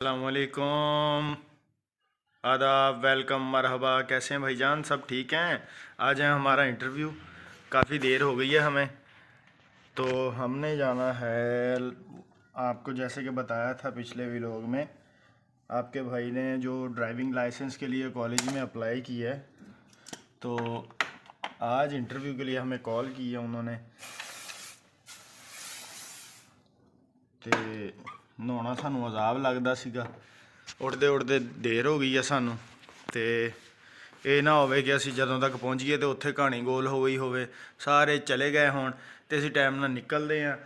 अस्सलामुअलैकुम। आदाब, वेलकम, मरहबा। कैसे हैं भाईजान? सब ठीक हैं? आज है हमारा इंटरव्यू। काफ़ी देर हो गई है हमें, तो हमने जाना है। आपको जैसे कि बताया था पिछले व्लॉग में, आपके भाई ने जो ड्राइविंग लाइसेंस के लिए कॉलेज में अप्लाई किया है, तो आज इंटरव्यू के लिए हमें कॉल की है उन्होंने। तो नहाना सानू अजाब लगता सीगा, उड़ते उड़ते देर हो गई है सानू। तो ये ना होवे कि असीं जदों तक पहुँचीए तो उत्थे कहानी गोल हो गई होवे, सारे चले गए होण ते असीं टाइम नाल निकलते हैं,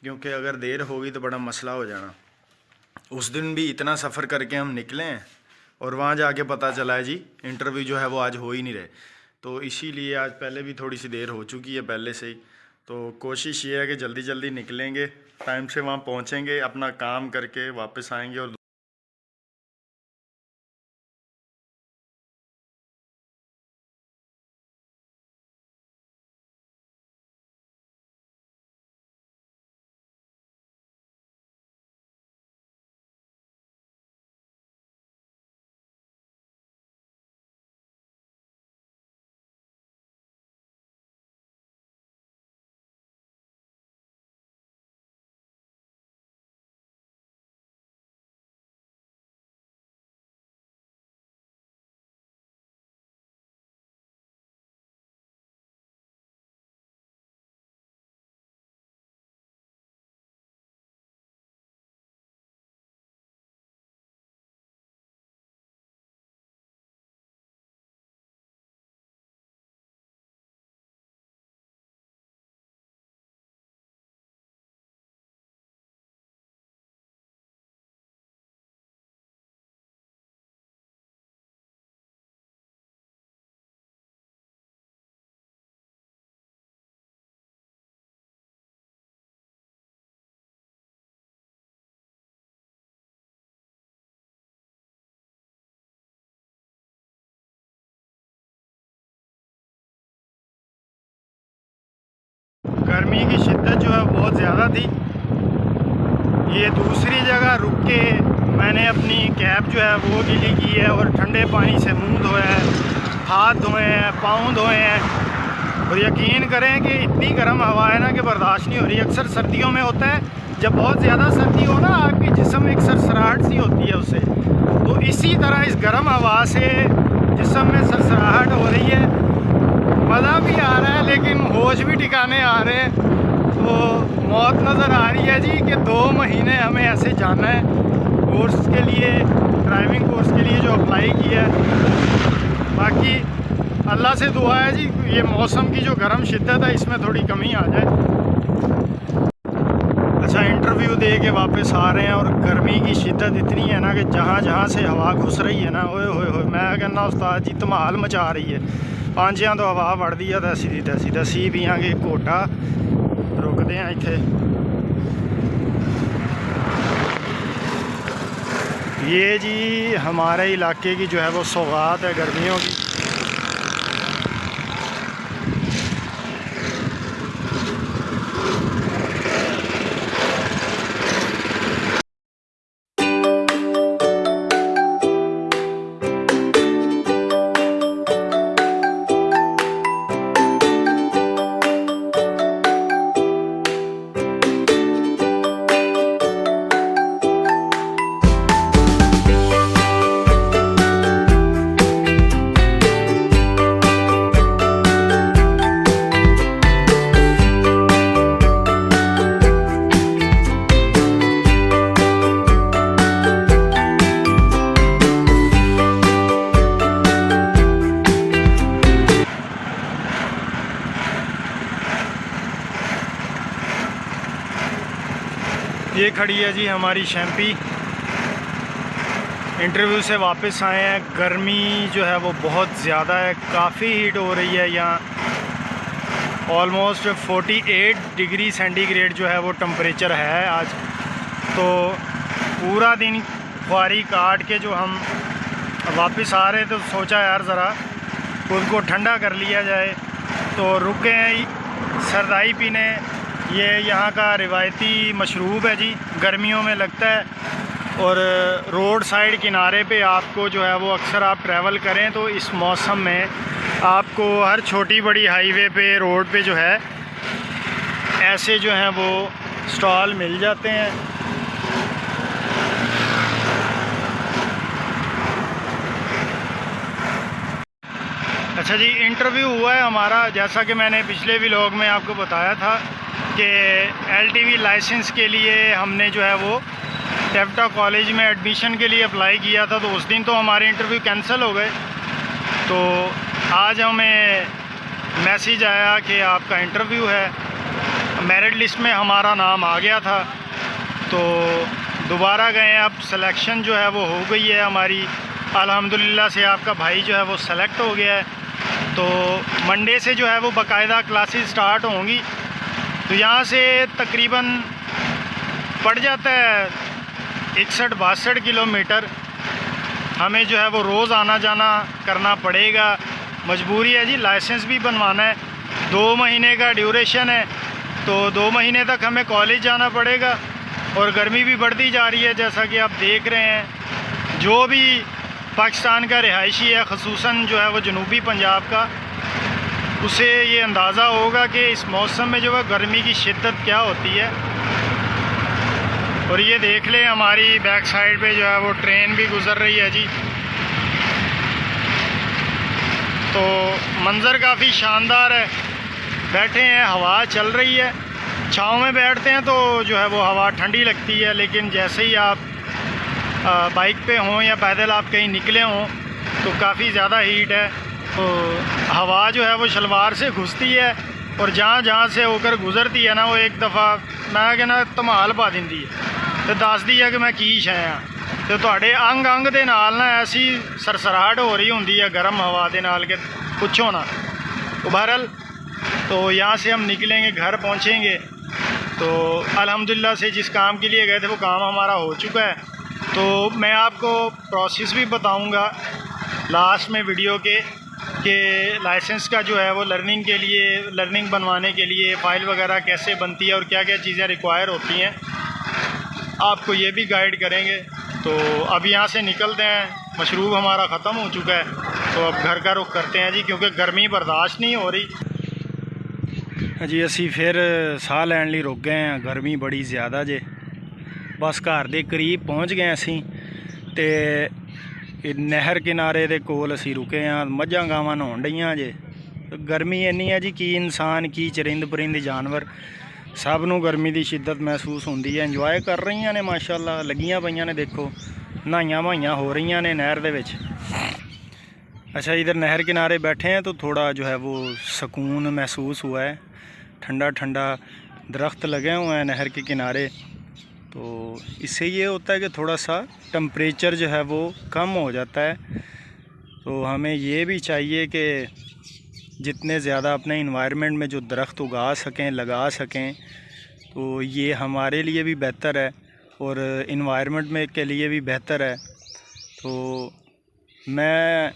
क्योंकि अगर देर हो गई तो बड़ा मसला हो जाना। उस दिन भी इतना सफ़र करके हम निकले हैं और वहाँ जाके पता चला है जी इंटरव्यू जो है वो आज हो ही नहीं रहे। तो इसीलिए आज पहले भी थोड़ी सी देर हो चुकी है पहले से ही। तो कोशिश ये है कि जल्दी जल्दी निकलेंगे, टाइम से वहाँ पहुँचेंगे, अपना काम करके वापस आएंगे। और गर्मी की शिद्दत जो है बहुत ज़्यादा थी। ये दूसरी जगह रुक के मैंने अपनी कैब जो है वो गीली की है और ठंडे पानी से मुंह धोया है, हाथ धोए हैं, पाँव धोए हैं। और यकीन करें कि इतनी गर्म हवा है ना कि बर्दाश्त नहीं हो रही। अक्सर सर्दियों में होता है, जब बहुत ज़्यादा सर्दी हो ना, आपकी जिस्म एक सरसराहट सी होती है उससे। तो इसी तरह इस गर्म हवा से जिस्म में सरसराहट हो रही है, मज़ा भी आ रहा है लेकिन होश भी ठिकाने आ रहे हैं। तो मौत नज़र आ रही है जी कि 2 महीने हमें ऐसे जाना है कोर्स के लिए, ड्राइविंग कोर्स के लिए जो अप्लाई किया है। बाकी अल्लाह से दुआ है जी ये मौसम की जो गर्म शिद्दत है इसमें थोड़ी कमी आ जाए। अच्छा, इंटरव्यू दे के वापस आ रहे हैं और गर्मी की शिद्दत इतनी है ना कि जहाँ जहाँ से हवा घुस रही है ना, ओए होए होए, मैं कहना उस्ताद जी धमाल मचा रही है। पांजियां तो हवा बढ़ती है दसी दी दसी दसी भी आगे कोटा रुकते हैं इत्थे। ये जी हमारे इलाके की जो है वो सौगात है गर्मियों की। ये खड़ी है जी हमारी शैम्पी। इंटरव्यू से वापस आए हैं। गर्मी जो है वो बहुत ज़्यादा है, काफ़ी हीट हो रही है यहाँ। ऑलमोस्ट 48 डिग्री सेंटीग्रेड जो है वो टेम्परेचर है आज। तो पूरा दिन खुआरी काट के जो हम वापस आ रहे तो सोचा यार ज़रा खुद को ठंडा कर लिया जाए, तो रुके हैं सरदाई पीने। ये यहाँ का रिवायती मशरूब है जी, गर्मियों में लगता है। और रोड साइड किनारे पे आपको जो है वो अक्सर आप ट्रैवल करें तो इस मौसम में आपको हर छोटी बड़ी हाईवे पे रोड पे जो है ऐसे जो हैं वो स्टॉल मिल जाते हैं। अच्छा जी, इंटरव्यू हुआ है हमारा, जैसा कि मैंने पिछले व्लॉग में आपको बताया था कि LTV लाइसेंस के लिए हमने जो है वो टेप्टा कॉलेज में एडमिशन के लिए अप्लाई किया था, तो उस दिन तो हमारे इंटरव्यू कैंसिल हो गए। तो आज हमें मैसेज आया कि आपका इंटरव्यू है, मेरिट लिस्ट में हमारा नाम आ गया था, तो दोबारा गए। अब सिलेक्शन जो है वो हो गई है हमारी, अल्हम्दुलिल्लाह से आपका भाई जो है वो सेलेक्ट हो गया है। तो मंडे से जो है वो बाकायदा क्लासेस स्टार्ट होंगी। तो यहाँ से तकरीबन पड़ जाता है 61-62 किलोमीटर। हमें जो है वो रोज़ आना जाना करना पड़ेगा, मजबूरी है जी, लाइसेंस भी बनवाना है। 2 महीने का ड्यूरेशन है, तो 2 महीने तक हमें कॉलेज जाना पड़ेगा। और गर्मी भी बढ़ती जा रही है, जैसा कि आप देख रहे हैं। जो भी पाकिस्तान का रिहायशी है, ख़ुसूसन जो है वो जनूबी पंजाब का, उसे ये अंदाज़ा होगा कि इस मौसम में जो है गर्मी की शिद्दत क्या होती है। और ये देख लें, हमारी बैक साइड पे जो है वो ट्रेन भी गुज़र रही है जी। तो मंज़र काफ़ी शानदार है। बैठे हैं, हवा चल रही है। छाँव में बैठते हैं तो जो है वो हवा ठंडी लगती है, लेकिन जैसे ही आप बाइक पे हों या पैदल आप कहीं निकले हों तो काफ़ी ज़्यादा हीट है। तो हवा जो है वो शलवार से घुसती है और जहाँ से होकर गुज़रती है ना, वो एक दफ़ा मैं कहना धमाल पा दिंदी है तो दसदी है कि मैं की शै हाँ। तो तुहाडे अंग अंग दे नाल ना ऐसी सरसराहट हो रही होंदी है गर्म हवा दे नाल के पूछो ना। तो बहरहाल, तो यहाँ से हम निकलेंगे, घर पहुँचेंगे। तो अल्हम्दुलिल्लाह से जिस काम के लिए गए थे वो काम हमारा हो चुका है। तो मैं आपको प्रोसेस भी बताऊंगा लास्ट में वीडियो के कि लाइसेंस का जो है वो लर्निंग बनवाने के लिए फ़ाइल वगैरह कैसे बनती है और क्या क्या चीज़ें रिक्वायर होती हैं, आपको ये भी गाइड करेंगे। तो अब यहाँ से निकलते हैं, मशरूब हमारा ख़त्म हो चुका है, तो अब घर का रुख करते हैं जी, क्योंकि गर्मी बर्दाश्त नहीं हो रही। जी असी फिर साह लैन लई रुक गए हैं, गर्मी बड़ी ज़्यादा जे। बस घर के करीब पहुँच गए असी, तो नहर किनारे दे कोल असी रुके हाँ। मझां गावां नहाउण डईआं जे। तो गर्मी इन्नी है जी, की इंसान की चरिंद परिंद जानवर सब नूं गर्मी की शिद्दत महसूस होंदी है। इंजॉय कर रही ने, माशाअल्लाह लगियां पईयां ने, देखो नहाइयां वहाइयां हो रही ने नहर दे विच। अच्छा, इधर नहर किनारे बैठे हैं तो थोड़ा जो है वो सुकून महसूस हुआ है। ठंडा ठंडा दरख्त लगे हुए हैं नहर के किनारे, तो इससे ये होता है कि थोड़ा सा टेम्परेचर जो है वो कम हो जाता है। तो हमें ये भी चाहिए कि जितने ज़्यादा अपने इन्वायरमेंट में जो दरख्त उगा सकें, लगा सकें, तो ये हमारे लिए भी बेहतर है और इन्वायरमेंट में के लिए भी बेहतर है। तो मैं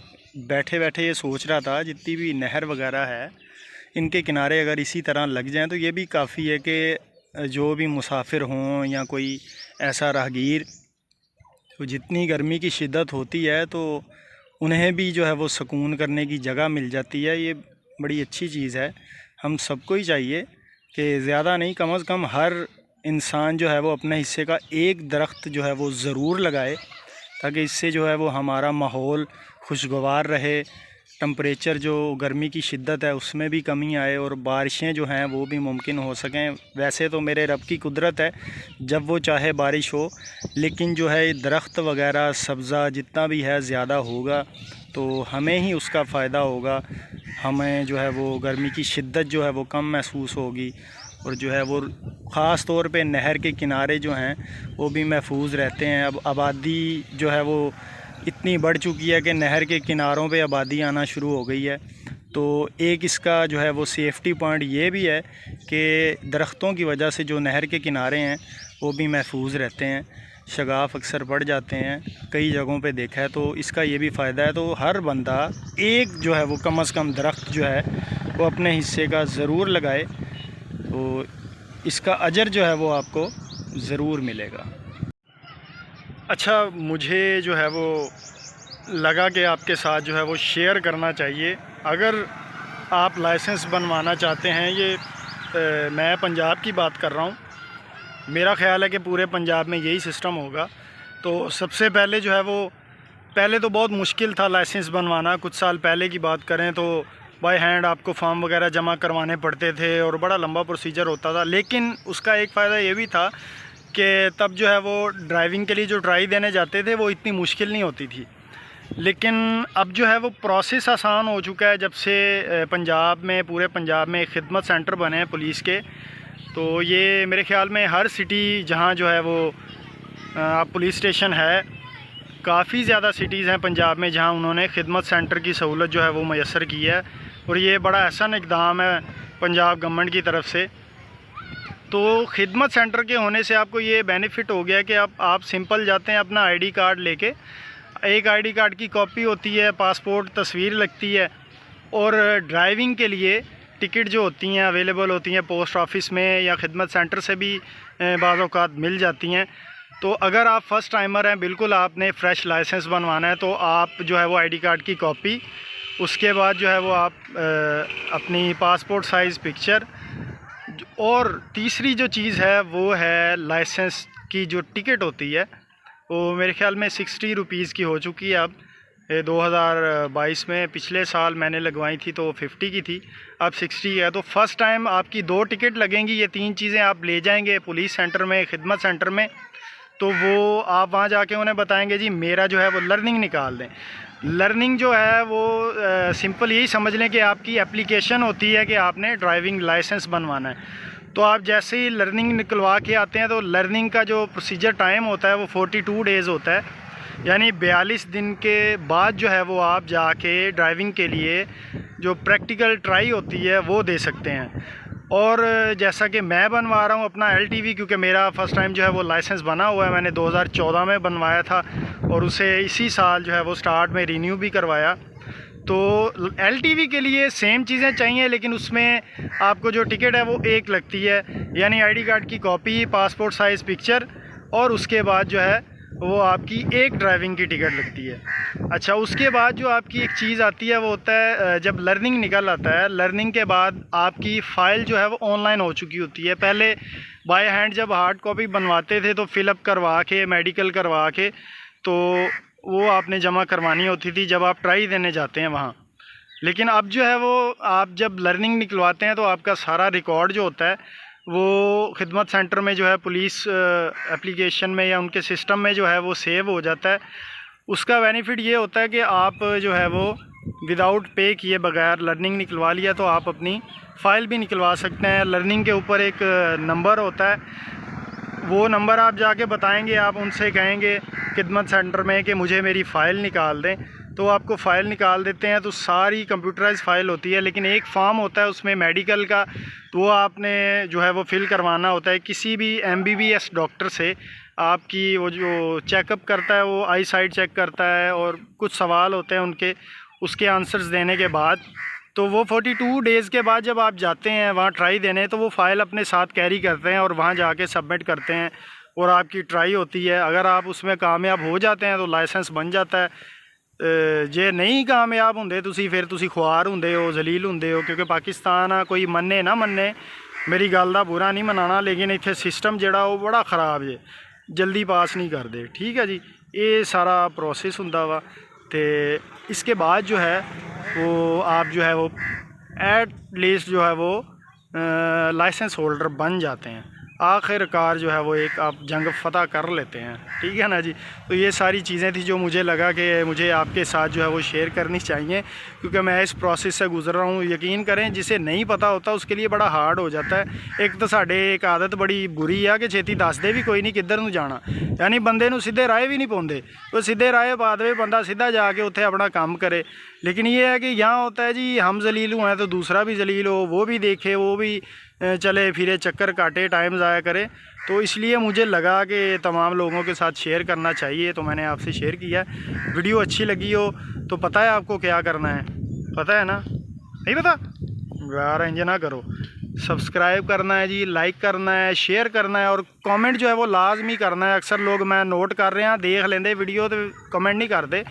बैठे बैठे ये सोच रहा था, जितनी भी नहर वगैरह है इनके किनारे अगर इसी तरह लग जाएं तो ये भी काफ़ी है कि जो भी मुसाफिर हों या कोई ऐसा राहगीर, तो जितनी गर्मी की शिद्दत होती है तो उन्हें भी जो है वो सुकून करने की जगह मिल जाती है। ये बड़ी अच्छी चीज़ है। हम सबको ही चाहिए कि ज़्यादा नहीं, कम से कम हर इंसान जो है वो अपने हिस्से का एक दरख्त जो है वो ज़रूर लगाए, ताकि इससे जो है वो हमारा माहौल खुशगवार रहे, टेम्परेचर जो गर्मी की शिद्दत है उसमें भी कमी आए और बारिशें जो हैं वो भी मुमकिन हो सकें। वैसे तो मेरे रब की कुदरत है, जब वो चाहे बारिश हो, लेकिन जो है दरख्त वगैरह सब्ज़ा जितना भी है ज़्यादा होगा तो हमें ही उसका फ़ायदा होगा। हमें जो है वो गर्मी की शिद्दत जो है वो कम महसूस होगी और जो है वो ख़ास तौर पे नहर के किनारे जो हैं वो भी महफूज रहते हैं। अब आबादी जो है वो इतनी बढ़ चुकी है कि नहर के किनारों पे आबादी आना शुरू हो गई है। तो एक इसका जो है वो सेफ्टी पॉइंट ये भी है कि दरख्तों की वजह से जो नहर के किनारे हैं वो भी महफूज रहते हैं। शगाफ अक्सर पड़ जाते हैं, कई जगहों पे देखा है, तो इसका ये भी फ़ायदा है। तो हर बंदा एक जो है वो कम से कम दरख्त जो है वो अपने हिस्से का ज़रूर लगाए, तो इसका अजर जो है वो आपको ज़रूर मिलेगा। अच्छा, मुझे जो है वो लगा कि आपके साथ जो है वो शेयर करना चाहिए। अगर आप लाइसेंस बनवाना चाहते हैं, ये मैं पंजाब की बात कर रहा हूँ, मेरा ख़्याल है कि पूरे पंजाब में यही सिस्टम होगा। तो सबसे पहले जो है वो, पहले तो बहुत मुश्किल था लाइसेंस बनवाना। कुछ साल पहले की बात करें तो बाय हैंड आपको फॉर्म वगैरह जमा करवाने पड़ते थे और बड़ा लंबा प्रोसीजर होता था। लेकिन उसका एक फ़ायदा ये भी था कि तब जो है वो ड्राइविंग के लिए जो ट्राई देने जाते थे वो इतनी मुश्किल नहीं होती थी। लेकिन अब जो है वो प्रोसेस आसान हो चुका है जब से पंजाब में, पूरे पंजाब में खिदमत सेंटर बने हैं पुलिस के। तो ये मेरे ख़्याल में हर सिटी जहाँ जो है वो पुलिस स्टेशन है, काफ़ी ज़्यादा सिटीज़ हैं पंजाब में जहाँ उन्होंने खिदमत सेंटर की सहूलत जो है वो मैसर की है। और ये बड़ा एहसन इक़दाम है पंजाब गवर्नमेंट की तरफ से। तो खिदमत सेंटर के होने से आपको ये बेनिफिट हो गया कि आप सिंपल जाते हैं अपना आईडी कार्ड लेके। एक आईडी कार्ड की कॉपी होती है, पासपोर्ट, तस्वीर लगती है, और ड्राइविंग के लिए टिकट जो होती हैं अवेलेबल होती हैं पोस्ट ऑफिस में या खिदमत सेंटर से भी बाज़ औक़ात मिल जाती हैं। तो अगर आप फ़र्स्ट टाइमर हैं, बिल्कुल आपने फ़्रेश लाइसेंस बनवाना है, तो आप जो है वो आईडी कार्ड की कॉपी, उसके बाद जो है वो आप अपनी पासपोर्ट साइज़ पिक्चर, और तीसरी जो चीज़ है वो है लाइसेंस की जो टिकट होती है, वो मेरे ख़्याल में 60 रुपीज़ की हो चुकी है अब। 2022 में, पिछले साल मैंने लगवाई थी तो 50 की थी, अब 60 है। तो फ़र्स्ट टाइम आपकी 2 टिकट लगेंगी। ये 3 चीज़ें आप ले जाएंगे पुलिस सेंटर में, खिदमत सेंटर में, तो वो आप वहाँ जाके उन्हें बताएंगे जी मेरा जो है वो लर्निंग निकाल दें। लर्निंग जो है वो सिंपल यही समझ लें कि आपकी एप्लीकेशन होती है कि आपने ड्राइविंग लाइसेंस बनवाना है। तो आप जैसे ही लर्निंग निकलवा के आते हैं तो लर्निंग का जो प्रोसीजर टाइम होता है वो 42 डेज़ होता है, यानी 42 दिन के बाद जो है वो आप जाके ड्राइविंग के लिए जो प्रैक्टिकल ट्राई होती है वो दे सकते हैं। और जैसा कि मैं बनवा रहा हूँ अपना LTV, क्योंकि मेरा फ़र्स्ट टाइम जो है वो लाइसेंस बना हुआ है, मैंने 2014 में बनवाया था और उसे इसी साल जो है वो स्टार्ट में रिन्यू भी करवाया। तो LTV के लिए सेम चीज़ें चाहिए, लेकिन उसमें आपको जो टिकट है वो एक लगती है, यानी आईडी कार्ड की कॉपी, पासपोर्ट साइज़ पिक्चर, और उसके बाद जो है वो आपकी एक ड्राइविंग की टिकट लगती है। अच्छा, उसके बाद जो आपकी एक चीज़ आती है वो होता है जब लर्निंग निकल आता है, लर्निंग के बाद आपकी फ़ाइल जो है वो ऑनलाइन हो चुकी होती है। पहले बाय हैंड जब हार्ड कॉपी बनवाते थे तो फ़िलअप करवा के, मेडिकल करवा के, तो वो आपने जमा करवानी होती थी जब आप ट्राई देने जाते हैं वहाँ। लेकिन अब जो है वो आप जब लर्निंग निकलवाते हैं तो आपका सारा रिकॉर्ड जो होता है वो खिदमत सेंटर में जो है पुलिस एप्लीकेशन में या उनके सिस्टम में जो है वो सेव हो जाता है। उसका बेनिफिट ये होता है कि आप जो है वो विदाउट पे किए बगैर लर्निंग निकलवा लिया तो आप अपनी फ़ाइल भी निकलवा सकते हैं। लर्निंग के ऊपर एक नंबर होता है, वो नंबर आप जाके बताएंगे, आप उनसे कहेंगे खिदमत सेंटर में कि मुझे मेरी फ़ाइल निकाल दें, तो आपको फ़ाइल निकाल देते हैं। तो सारी कंप्यूटराइज फ़ाइल होती है, लेकिन एक फॉर्म होता है उसमें मेडिकल का, तो वो आपने जो है वो फ़िल करवाना होता है किसी भी MBBS डॉक्टर से। आपकी वो जो चेकअप करता है वो आई साइट चेक करता है और कुछ सवाल होते हैं उनके, उसके आंसर्स देने के बाद तो वो 42 डेज़ के बाद जब आप जाते हैं वहाँ ट्राई देने, तो वो फ़ाइल अपने साथ कैरी करते हैं और वहाँ जाके सबमिट करते हैं और आपकी ट्राई होती है। अगर आप उसमें कामयाब हो जाते हैं तो लाइसेंस बन जाता है। जे नहीं कामयाब होंगे तुसी, फिर तुसी खुआर होंगे हो, जलील होंगे हो, क्योंकि पाकिस्तान आ कोई मन्ने ना मन्ने, मेरी गल दा बुरा नहीं मनाना, लेकिन इत्थे सिस्टम जिहड़ा वो बड़ा ख़राब जे, जल्दी पास नहीं करते। ठीक है जी, ये सारा प्रोसेस हुंदा वा। तो इसके बाद जो है वो आप जो है वो एट लीस्ट जो है वो लाइसेंस होल्डर बन जाते हैं। आखिरकार जो है वो एक आप जंग फ़तह कर लेते हैं। ठीक है ना जी। तो ये सारी चीज़ें थी जो मुझे लगा कि मुझे आपके साथ जो है वो शेयर करनी चाहिए, क्योंकि मैं इस प्रोसेस से गुज़र रहा हूँ। यकीन करें जिसे नहीं पता होता उसके लिए बड़ा हार्ड हो जाता है। एक तो साढ़े एक आदत बड़ी बुरी है कि छेती दस दे भी कोई नहीं किधर नूं जाना, यानी बंदे नूं सीधे राह भी नहीं पाउंदे, तो सीधे राह पा दे बंदा सीधा जाके उत्थे अपना काम करे। लेकिन ये है कि यहाँ होता है जी हम जलील हुए हैं तो दूसरा भी जलील हो, वो भी देखे, वो भी चले फिरे चक्कर काटे, टाइम ज़ाया करे। तो इसलिए मुझे लगा कि तमाम लोगों के साथ शेयर करना चाहिए, तो मैंने आपसे शेयर किया। वीडियो अच्छी लगी हो तो पता है आपको क्या करना है, पता है ना? नहीं पता यार, इंज ना करो। सब्सक्राइब करना है जी, लाइक करना है, शेयर करना है और कमेंट जो है वो लाजमी करना है। अक्सर लोग मैं नोट कर रहा देख लेंगे वीडियो तो कमेंट नहीं करते,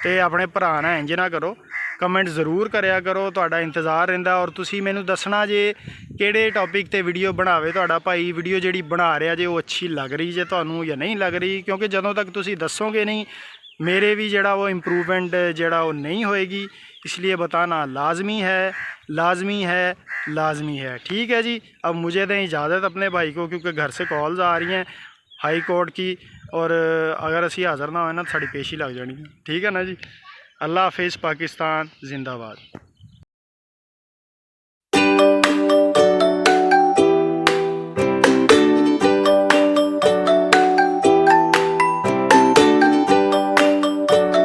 तो अपने भरा ना इंज ना करो, कमेंट ज़रूर करया करो, तुहाडा इंतज़ार रहिंदा। और तुसी मैनू दसना जे किहड़े टॉपिक ते वीडियो बनावे तुहाडा भाई, वीडियो जिहड़ी बना रहा जे वो अच्छी लग रही जे तुहानू या नहीं लग रही, क्योंकि जदों तक तुसी दसोगे नहीं मेरे भी जड़ा वो इम्प्रूवमेंट जड़ा वो नहीं होएगी, इसलिए बताना लाजमी है, लाजमी है, लाजमी है। ठीक है जी, अब मुझे दें इजाज़त अपने भाई को, क्योंकि घर से कॉल्स आ रही हैं हाई कोर्ट की, और अगर असी हाज़र ना हो ना तो साड़ी पेशी लग जानी है। ठीक है ना जी। अल्लाह हाफिज़, पाकिस्तान जिंदाबाद।